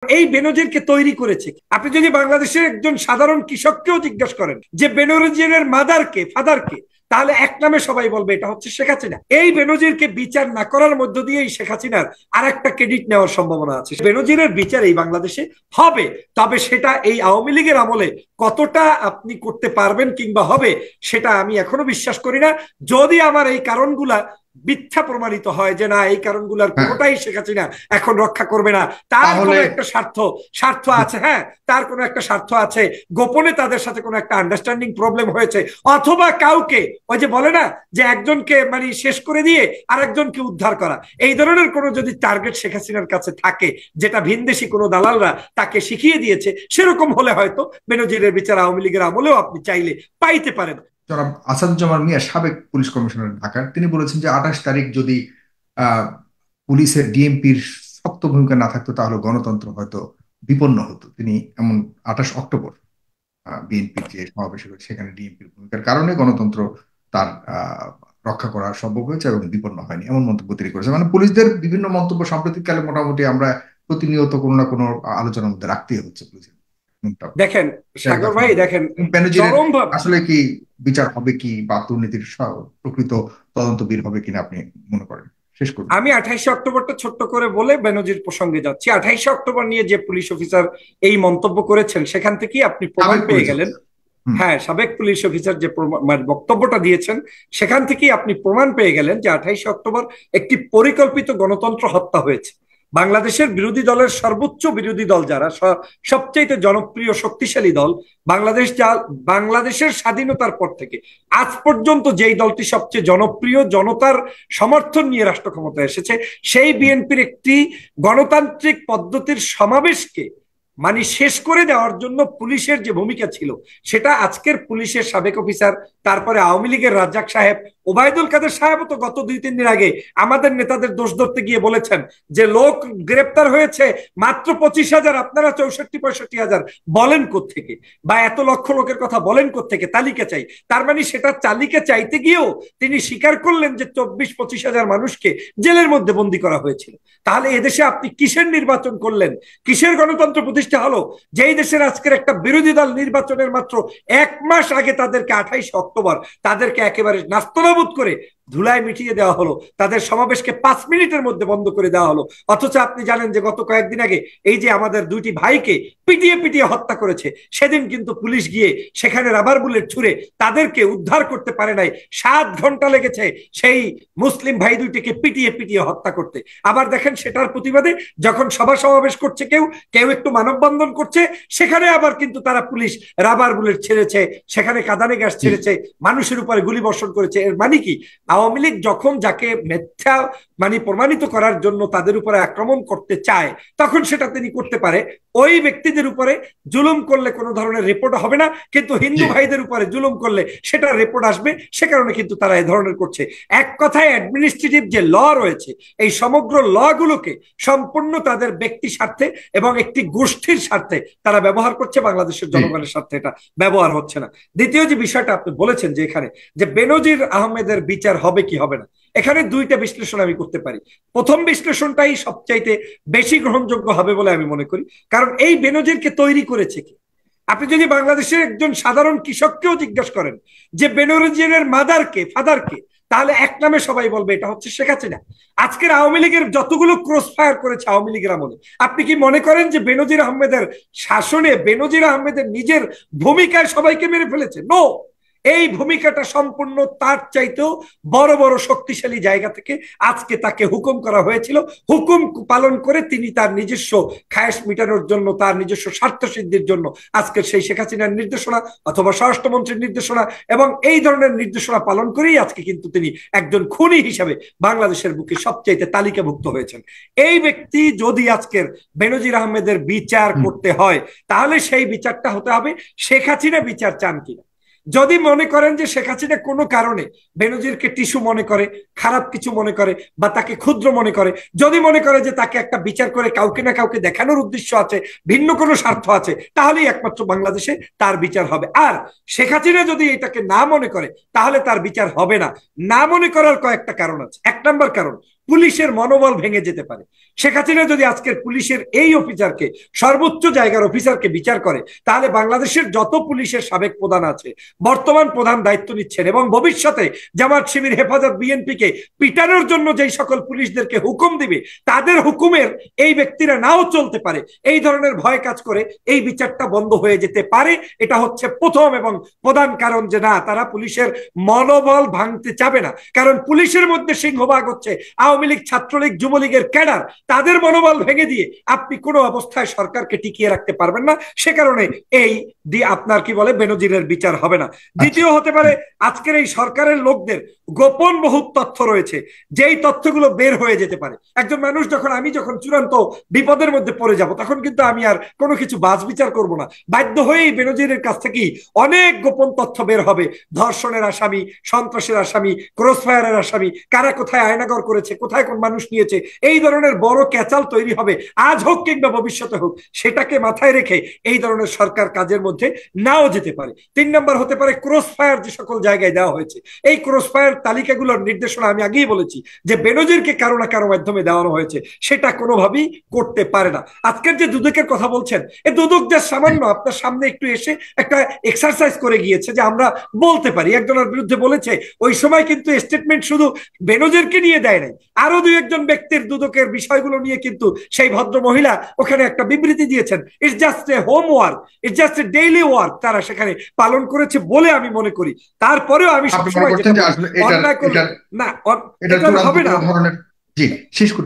এই বেনজিরকে তৈরি করেছে আপনি যদি বাংলাদেশের একজন সাধারণ কৃষককেও জিজ্ঞাসা করেন যে বেনজিরের মাদারকে ফাদারকে, তাহলে এক নামে সবাই বলবে এটা হচ্ছে শেখ হাসিনা। এই বেনজিরকে বিচার না করার মধ্য দিয়ে শেখ হাসিনার আর একটা ক্রেডিট নেওয়ার সম্ভাবনা আছে। বেনজিরের বিচার এই বাংলাদেশে হবে, তবে সেটা এই আওয়ামী লীগের আমলে কতটা আপনি করতে পারবেন কিংবা হবে সেটা আমি এখনো বিশ্বাস করি না। যদি আমার এই কারণগুলা মিথ্যা প্রমাণিত হয় যে না এই কারণগুলোর কোনোটাই শেখ হাসিনা এখন রক্ষা করবে না, তার কোনো একটা স্বার্থ আছে, হ্যাঁ তার কোনো একটা স্বার্থ আছে, গোপনে তাদের সাথে কোনো একটা আন্ডারস্ট্যান্ডিং প্রবলেম হয়েছে, অথবা কাউকে ওই যে বলে না যে একজনকে মানে শেষ করে দিয়ে আরেকজনকে উদ্ধার করা, এই ধরনের কোনো যদি টার্গেট শেখ হাসিনার কাছে থাকে যেটা ভিনদেশি কোনো দালালরা তাকে শিখিয়ে দিয়েছে, সেরকম হলে হয়তো বেনজিরের বিচার আওয়ামী লীগের আমলেও আপনি চাইলে পাইতে পারেন। জনাব আসাদুজ্জামান মিয়া, সাবেক পুলিশ কমিশনার ঢাকার, তিনি বলেছেন যে 28 তারিখ যদি আহ পুলিশের ডিএমপির শক্ত ভূমিকা না থাকতো তাহলে গণতন্ত্র হয়তো বিপন্ন হতো। তিনি এমন 28 অক্টোবর বিএনপির যে সমাবেশ হয়েছে সেখানে ডিএমপির ভূমিকার কারণে গণতন্ত্র তার রক্ষা করা সম্ভব হয়েছে এবং বিপন্ন হয়নি, এমন মন্তব্য তিনি করেছে। মানে পুলিশদের বিভিন্ন মন্তব্য সাম্প্রতিককালে মোটামুটি আমরা প্রতিনিয়ত কোনো না কোনো আলোচনার মধ্যে রাখতেই হচ্ছে পুলিশের। দেখেন সাগর ভাই, দেখেন আসলে কি বিচার হবে কি, বা দুর্নীতির প্রকৃত তদন্ত বের হবে কিনা আপনি মনে করেন? শেষ করুন। আমি 28 অক্টোবরটা ছোট্ট করে বলে বেনজির প্রসঙ্গে যাচ্ছি। 28 অক্টোবর নিয়ে যে পুলিশ অফিসার এই মন্তব্য করেছেন সেখান থেকেই আপনি প্রমাণ পেয়ে গেলেন। হ্যাঁ, সাবেক পুলিশ অফিসার যে বক্তব্যটা দিয়েছেন সেখান থেকেই আপনি প্রমাণ পেয়ে গেলেন যে 28 অক্টোবর একটি পরিকল্পিত গণতন্ত্র হত্যা হয়েছে। বাংলাদেশের বিরোধী দলের সর্বোচ্চ বিরোধী দল যারা, সবচেয়ে জনপ্রিয় শক্তিশালী দল, বাংলাদেশের স্বাধীনতার পর থেকে আজ পর্যন্ত যেই দলটি সবচেয়ে জনপ্রিয়, জনতার সমর্থন নিয়ে রাষ্ট্র ক্ষমতায় এসেছে, সেই বিএনপির একটি গণতান্ত্রিক পদ্ধতির সমাবেশকে মানে শেষ করে দেওয়ার জন্য পুলিশের যে ভূমিকা ছিল সেটা আজকের পুলিশের সাবেক অফিসার, তারপরে আওয়ামী লীগের রাজ্জাক সাহেব, ওবায়দুল কাদের সাহেবও তো গত 2-3 দিন আগে আমাদের নেতাদের দোষ ধরতে গিয়ে বলেছেন যে লোক গ্রেপ্তার হয়েছে মাত্র 25,000, আপনারা 64-65,000 বলেন কোত্থেকে, বা এত লক্ষ লোকের কথা বলেন কোত্থেকে, তালিকা চাই। তার মানে সেটা তালিকা চাইতে গিয়েও তিনি স্বীকার করলেন যে 24-25,000 মানুষকে জেলের মধ্যে বন্দী করা হয়েছিল। তাহলে এদেশে আপনি কিসের নির্বাচন করলেন, কিসের গণতন্ত্র প্রতিষ্ঠা হলো, যেই দেশের আজকের একটা বিরোধী দল নির্বাচনের মাত্র 1 মাস আগে তাদেরকে 28 অক্টোবর তাদেরকে একেবারে নাস্তানাবুদ করে ধুলায় মিটিয়ে দেওয়া হলো, তাদের সমাবেশকে 5 মিনিটের মধ্যে বন্ধ করে দেওয়া হলো। অথচ আপনি জানেন যে গত কয়েকদিন আগে এই যে আমাদের 2টি ভাইকে পিটিয়ে পিটিয়ে হত্যা করেছে, সেদিন কিন্তু পুলিশ গিয়ে সেখানে রাবার বুলেট ছুড়ে তাদেরকে উদ্ধার করতে পারে নাই। 7 ঘন্টা লেগেছে সেই মুসলিম ভাই 2টিকে পিটিয়ে পিটিয়ে হত্যা করতে। আবার দেখেন সেটার প্রতিবাদে যখন সভা সমাবেশ করছে কেউ কেউ একটু মানববন্ধন করছে, সেখানে আবার কিন্তু তারা পুলিশ রাবার বুলেট ছেড়েছে, সেখানে কাঁদানে গ্যাস ছেড়েছে, মানুষের উপরে গুলি বর্ষণ করেছে। এর মানে কি, আওয়ামী লীগ যখন যাকে মিথ্যা মানে প্রমাণিত করার জন্য তাদের উপরে আক্রমণ করতে চায় তখন সেটা তিনি করতে পারে। ওই ব্যক্তিদের উপরে জুলুম করলে কোনো ধরনের রিপোর্ট হবে না, কিন্তু হিন্দু ভাইদের উপরে জুলুম করলে সেটা রিপোর্ট আসবে, সে কারণে কিন্তু তারা এই ধরনের করছে। এক কথায় অ্যাডমিনিস্ট্রেটিভ যে ল রয়েছে এই সমগ্র ল গুলোকে সম্পূর্ণ তাদের ব্যক্তি স্বার্থে এবং একটি গোষ্ঠীর স্বার্থে তারা ব্যবহার করছে, বাংলাদেশের জনগণের স্বার্থে এটা ব্যবহার হচ্ছে না। দ্বিতীয় যে বিষয়টা আপনি বলেছেন যে এখানে যে বেনজির আহমেদের বিচার হবে কি হবে না, এখানে 2টা বিশ্লেষণ আমি করতে পারি। প্রথম বিশ্লেষণটাই সবচাইতে বেশি গ্রহণযোগ্য হবে বলে আমি মনে করি, কারণ এই বেনজিরকে তৈরি করেছে কি। আপনি যদি বাংলাদেশের একজন সাধারণ কৃষককেও জিজ্ঞাসা করেন যে বেনজিরের মাদারকে ফাদারকে, তাহলে এক নামে সবাই বলবে এটা হচ্ছে শেখ হাসিনা। আজকের আওয়ামী লীগের যতগুলো ক্রস ফায়ার করেছে আওয়ামী লীগের আমলে, আপনি কি মনে করেন যে বেনজির আহমেদের শাসনে বেনজির আহমেদের নিজের ভূমিকায় সবাইকে মেরে ফেলেছে? নো, এই ভূমিকাটা সম্পূর্ণ তার চাইতেও বড় বড় শক্তিশালী জায়গা থেকে আজকে তাকে হুকুম করা হয়েছিল। হুকুম পালন করে তিনি তার নিজস্ব খায়েশ মিটানোর জন্য, তার নিজস্ব স্বার্থ সিদ্ধির জন্য আজকে সেই শেখ হাসিনার নির্দেশনা অথবা স্বরাষ্ট্রমন্ত্রীর নির্দেশনা এবং এই ধরনের নির্দেশনা পালন করেই আজকে কিন্তু তিনি একজন খুনি হিসাবে বাংলাদেশের বুকে সবচাইতে তালিকাভুক্ত হয়েছেন। এই ব্যক্তি যদি আজকের বেনজির আহমেদের বিচার করতে হয় তাহলে সেই বিচারটা হতে হবে শেখ হাসিনা বিচার চান কিনা। যদি মনে করেন যে শেখ হাসিনা কোনো কারণে বেনজিরকে টিস্যু মনে করে, খারাপ কিছু মনে করে বা তাকে ক্ষুদ্র মনে করে, যদি মনে করে যে তাকে একটা বিচার করে কাউকে না কাউকে দেখানোর উদ্দেশ্য আছে, ভিন্ন কোনো স্বার্থ আছে, তাহলেই একমাত্র বাংলাদেশে তার বিচার হবে। আর শেখ হাসিনা যদি এটাকে না মনে করে তাহলে তার বিচার হবে না। না মনে করার কয়েকটা কারণ আছে। 1 নম্বর কারণ, পুলিশের মনোবল ভেঙে যেতে পারে। শেখ হাসিনা যদি আজকের পুলিশের এই অফিসারকে, সর্বোচ্চ জায়গার অফিসারকে বিচার করে, তাহলে বাংলাদেশের যত পুলিশের সাবেক প্রধান আছে, বর্তমান প্রধান দায়িত্ব নিচ্ছেন এবং ভবিষ্যতে জামাত শিবির, হেফাজত, বিএনপিকে পিটানোর জন্য যেই সকল পুলিশদেরকে হুকুম দিবে, তাদের হুকুমের এই ব্যক্তিরা নাও চলতে পারে। এই ধরনের ভয় কাজ করে এই বিচারটা বন্ধ হয়ে যেতে পারে। এটা হচ্ছে প্রথম এবং প্রধান কারণ যে না, তারা পুলিশের মনোবল ভাঙতে চাবে না। কারণ পুলিশের মধ্যে সিংহভাগ হচ্ছে আওয়ামী লীগ, ছাত্রলীগ, যুবলীগের ক্যাডার। তাদের মনোবল ভেঙে দিয়ে আপনি কোনো অবস্থায় সরকারকে টিকিয়ে রাখতে পারবেন না। সে কারণে এই আপনার কি বলে বেনজিরের বিচার হবে না। দ্বিতীয় হতে পারে আজকের এই সরকারের লোকদের গোপন বহুত তথ্য রয়েছে, যেই তথ্যগুলো বের হয়ে যেতে পারে। একজন মানুষ যখন, আমি যখন চূড়ান্ত বিপদের মধ্যে পড়ে যাব, তখন কিন্তু আমি আর কোনো কিছু বাজ বিচার করব না। বাধ্য হয়েই বেনজিরের কাছ থেকেই অনেক গোপন তথ্য বের হবে। ধর্ষণের আসামি, সন্ত্রাসের আসামি, ক্রসফায়ারের আসামি, কারা কোথায় আয়নাগর করেছে, কোথায় কোন মানুষ নিয়েছে, এই ধরনের বড় ক্যাচাল তৈরি হবে, আজ হোক কিংবা ভবিষ্যতে হোক। সেটাকে মাথায় রেখে এই ধরনের সরকার কাজের মধ্যে নাও যেতে পারে। 3 নম্বর হতে পারে ক্রসফায়ার যে সকল জায়গায় দেওয়া হয়েছে, এই ক্রসফায়ার তালিকাগুলোর নির্দেশনা আমি আগেই বলেছি যে বেনজিরকে কারো না কারো মাধ্যমে দেওয়ানো হয়েছে, সেটা কোনোভাবেই করতে পারে না। আজকের যে দুদকের কথা বলছেন, এই দুদক যে সামান্য আপনার সামনে একটু এসে একটা এক্সারসাইজ করে গিয়েছে যে আমরা বলতে পারি একজনের বিরুদ্ধে বলেছে, ওই সময় কিন্তু স্টেটমেন্ট শুধু বেনজিরকে নিয়ে দেয় নাই, আরো 2-1 ব্যক্তির দুদকের বিষয়গুলো নিয়ে কিন্তু সেই ভদ্র মহিলা ওখানে একটা বিবৃতি দিয়েছেন। It's just a homework, it's just a daily work, তারা সেখানে পালন করেছে বলে আমি মনে করি। তারপরেও আমি সবসময় না, এটা হবে না,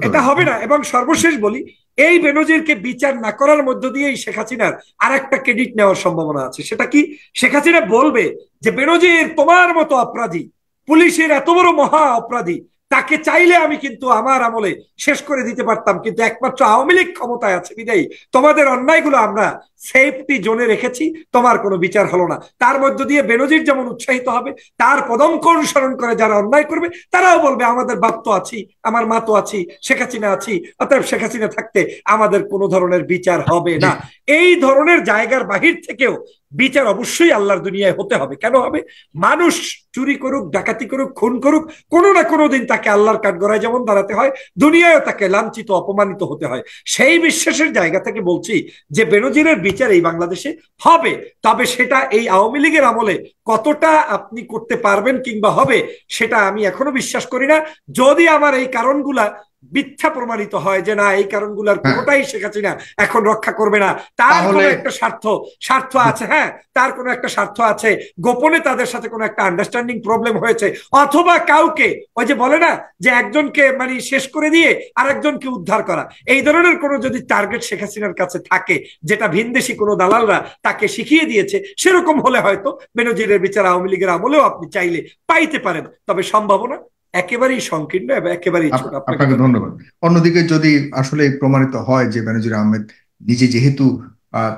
এটা হবে না। এবং সর্বশেষ বলি, এই বেনজিরকে বিচার না করার মধ্য দিয়েই শেখ হাসিনার আর একটা ক্রেডিট নেওয়ার সম্ভাবনা আছে। সেটা কি? শেখ হাসিনা বলবে যে বেনজির তোমার মতো অপরাধী, পুলিশের এত বড় মহা অপরাধী, তাকে চাইলে আমি কিন্তু আমার আমলে শেষ করে দিতে পারতাম, কিন্তু একমাত্র আওয়ামী লীগ ক্ষমতায় আছে বিদায়ী তোমাদের অন্যায়গুলো আমরা সেফটি জোনে রেখেছি, তোমার কোনো বিচার হলো না। তার মধ্য দিয়ে বেনজির যেমন উৎসাহিত হবে, তার পদঙ্ক অনুসরণ করে যারা অন্যায় করবে তারাও বলবে আমাদের বাপ তো আছি, আমার মা তো আছি, শেখ হাসিনা আছি, অতএব শেখ হাসিনা থাকতে আমাদের কোনো ধরনের বিচার হবে না। এই ধরনের জায়গার বাহির থেকেও বিচার অবশ্যই আল্লাহর দুনিয়ায় হতে হবে। কেন হবে? মানুষ চুরি করুক, ডাকাতি করুক, খুন করুক, কোনো না কোনো দিন তাকে আল্লাহর কাঠগড়ায় যেমন দাঁড়াতে হয়, দুনিয়ায় তাকে লাঞ্ছিত, অপমানিত হতে হয়। সেই বিশ্বাসের জায়গা থেকে বলছি যে বেনজিরের বিচার এই বাংলাদেশে হবে। তবে সেটা এই আওয়ামী লীগের আমলে কতটা আপনি করতে পারবেন কিংবা হবে, সেটা আমি এখনো বিশ্বাস করি না। যদি আমার এই কারণগুলা মিথ্যা প্রমাণিত হয় যে না, এই কারণগুলোর কোনোটাই শেখ হাসিনা এখন রক্ষা করবে না, তার কোনো একটা স্বার্থ আছে, হ্যাঁ তার কোনো একটা স্বার্থ আছে, গোপনে তাদের সাথে কোনো একটা আন্ডারস্ট্যান্ডিং প্রবলেম হয়েছে, অথবা কাউকে ওই যে বলে না যে একজনকে মানে শেষ করে দিয়ে আর একজনকে উদ্ধার করা, এই ধরনের কোনো যদি টার্গেট শেখ হাসিনার কাছে থাকে, যেটা ভিনদেশি কোনো দালালরা তাকে শিখিয়ে দিয়েছে, সেরকম হলে হয়তো বেনজিরের বিচার আওয়ামী লীগের আমলেও আপনি চাইলে পাইতে পারেন। তবে সম্ভাবনা একেবারেই সংকীর্ণ এবং একেবারেই ছোট। আপনাকে ধন্যবাদ। অন্যদিকে যদি আসলে প্রমাণিত হয় যে বেনজির আহমেদ নিজে, যেহেতু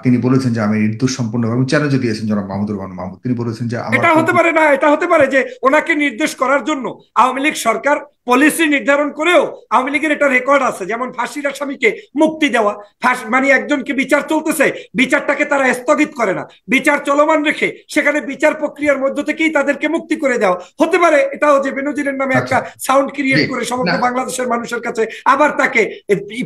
তিনি বলেছেন যে আমি নির্দোষ সম্পূর্ণভাবে, চ্যালেঞ্জ দিয়েছেন জনাব মাহমুদুর রহমান মাহমুদ, তিনি বলেছেন যে এটা হতে পারে না, এটা হতে পারে যে ওনাকে নির্দেশ করার জন্য আওয়ামী লীগ সরকার পলিসি নির্ধারণ করেও, আওয়ামী লীগের এটা রেকর্ড আছে, যেমন ফাঁসির আসামিকে মুক্তি দেওয়া, মানে একজনকে বিচার চলতেছে, বিচারটাকে তারা স্থগিত করে না, বিচার চলমান রেখে সেখানে বিচার প্রক্রিয়ার মধ্য থেকেই তাদেরকে মুক্তি করে দেওয়া হতে পারে। এটাও যে বেনজিরের নামে একটা সাউন্ড ক্রিয়েট করে সমগ্র বাংলাদেশের মানুষের কাছে আবার তাকে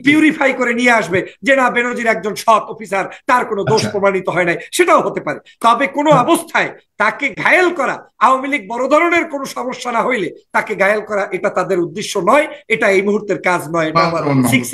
পিউরিফাই করে নিয়ে আসবে যে না, বেনজির একজন সৎ অফিসার, তার কোনো দোষ প্রমাণিত হয় নাই, সেটাও হতে পারে। তবে কোনো অবস্থায় তাকে ঘায়েল করা, আওয়ামী লীগ বড় ধরনের কোনো সমস্যা না হইলে তাকে ঘায়েল করা, এটা তাদের উদ্দেশ্য নয়, এটা এই মুহূর্তের কাজ নয়, এটা আমার 6